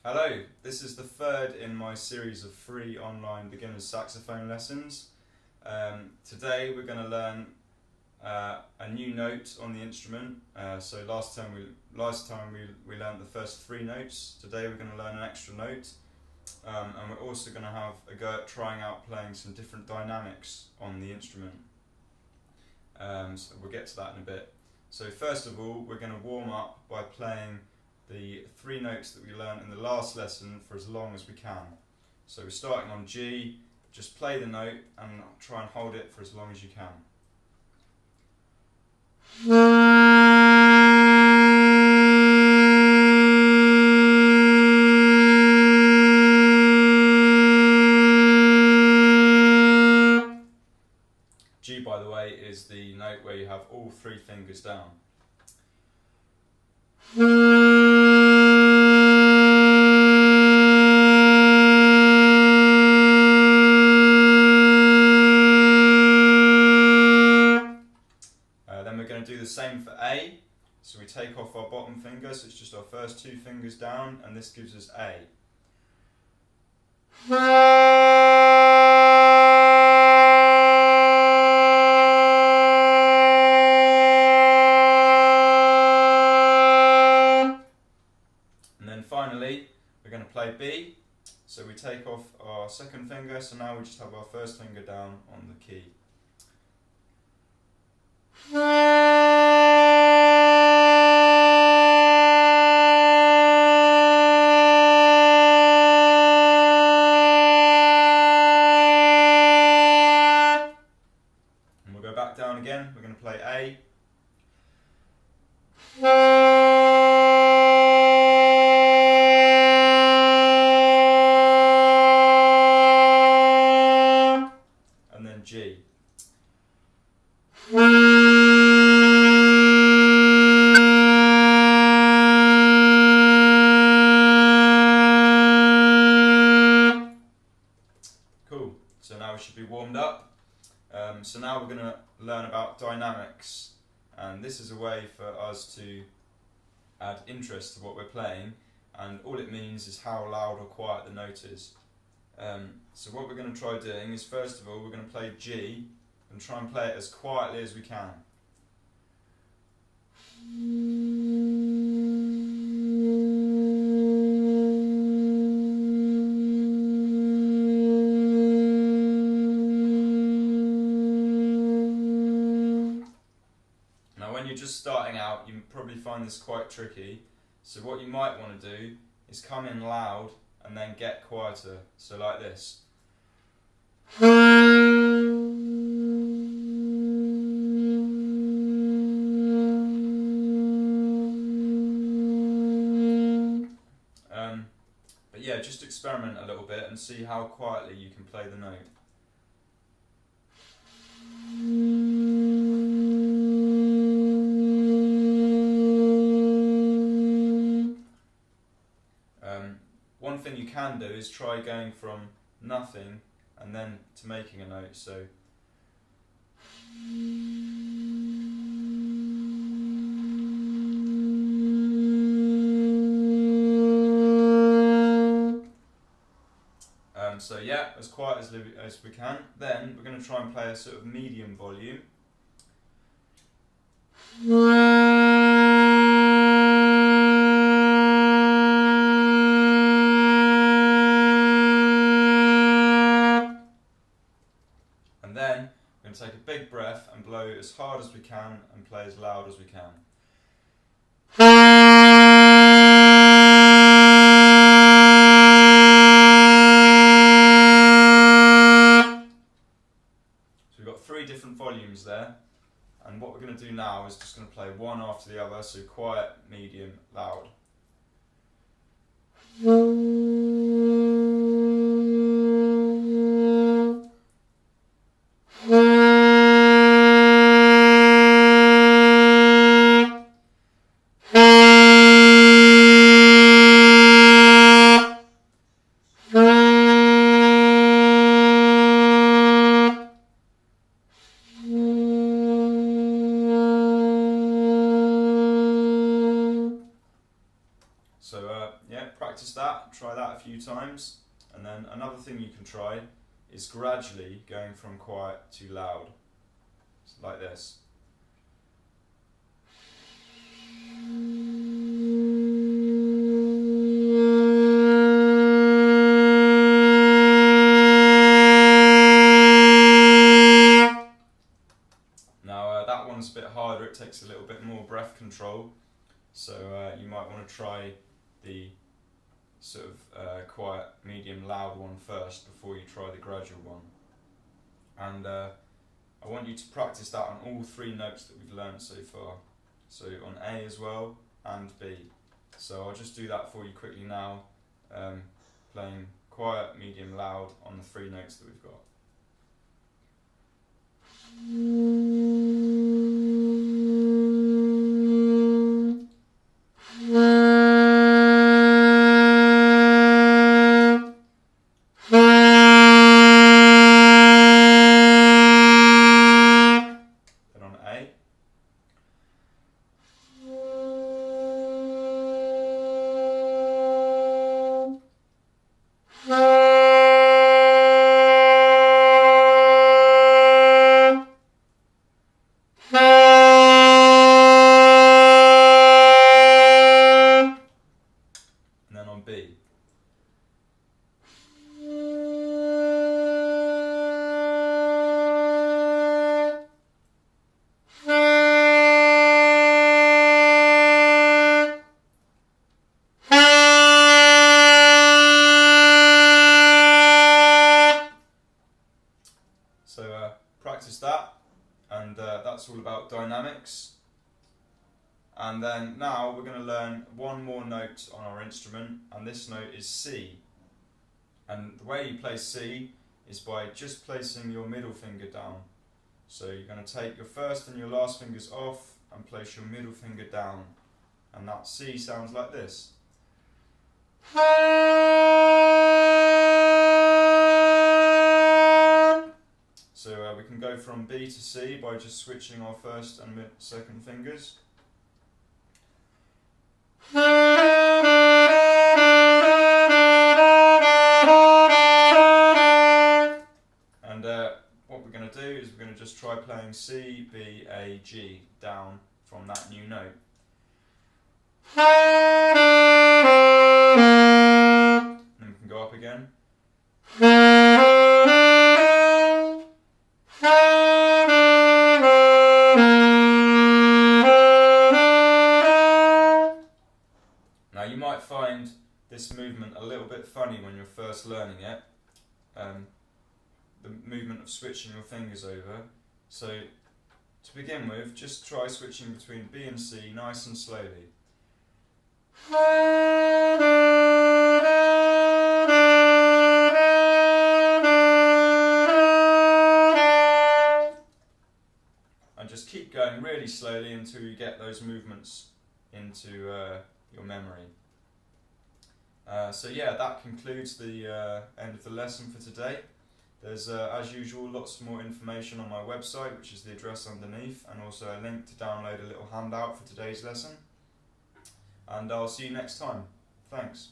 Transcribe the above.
Hello, this is the third in my series of free online beginners saxophone lessons. Today we're going to learn a new note on the instrument. So last time we learned the first three notes. Today we're going to learn an extra note, and we're also going to have a go at trying out playing some different dynamics on the instrument. So we'll get to that in a bit. So first of all, we're going to warm up by playing the three notes that we learned in the last lesson for as long as we can. So we're starting on G, just play the note and try and hold it for as long as you can. G, by the way, is the note where you have all three fingers down. Then we're going to do the same for A. So we take off our bottom finger, so it's just our first two fingers down, and this gives us A. And then finally, we're going to play B. So we take off our second finger, so now we just have our first finger down on the key. And we'll go back down again. We're going to play A. And then G. Cool, so now we should be warmed up. So now we're going to learn about dynamics, and this is a way for us to add interest to what we're playing, and all it means is how loud or quiet the note is. So what we're going to try doing is, first of all, we're going to play G and try and play it as quietly as we can. Now when you're just starting out, you probably find this quite tricky, so what you might want to do is come in loud and then get quieter, so like this. But yeah, just experiment a little bit and see how quietly you can play the note. One thing you can do is try going from nothing and then to making a note. So so yeah, as quiet as we can. Then we're going to try and play a sort of medium volume. And then we're going to take a big breath and blow as hard as we can and play as loud as we can. So we've got three different volumes there, and what we're going to do now is just going to play one after the other, so quiet, medium, loud. yeah, practice that, try that a few times. And then another thing you can try is gradually going from quiet to loud, like this. Now that one's a bit harder, it takes a little bit more breath control, so you might want to try the sort of quiet, medium, loud one first before you try the gradual one. And I want you to practice that on all three notes that we've learned so far. So on A as well and B. So I'll just do that for you quickly now, playing quiet, medium, loud on the three notes that we've got. Then on A. And then on B. So practice that, and that's all about dynamics. And then now we're going to learn one more note on our instrument, and this note is C. And the way you play C is by just placing your middle finger down. So you're going to take your first and your last fingers off and place your middle finger down, and that C sounds like this. So we can go from B to C by just switching our first and second fingers. And what we're going to do is we're going to just try playing C, B, A, G down from that new note. And we can go up again. Now you might find this movement a little bit funny when you're first learning it, the movement of switching your fingers over. So to begin with, just try switching between B and C nice and slowly. And just keep going really slowly until you get those movements into your memory. So yeah, that concludes the end of the lesson for today. There's, as usual, lots more information on my website, which is the address underneath, and also a link to download a little handout for today's lesson. And I'll see you next time. Thanks.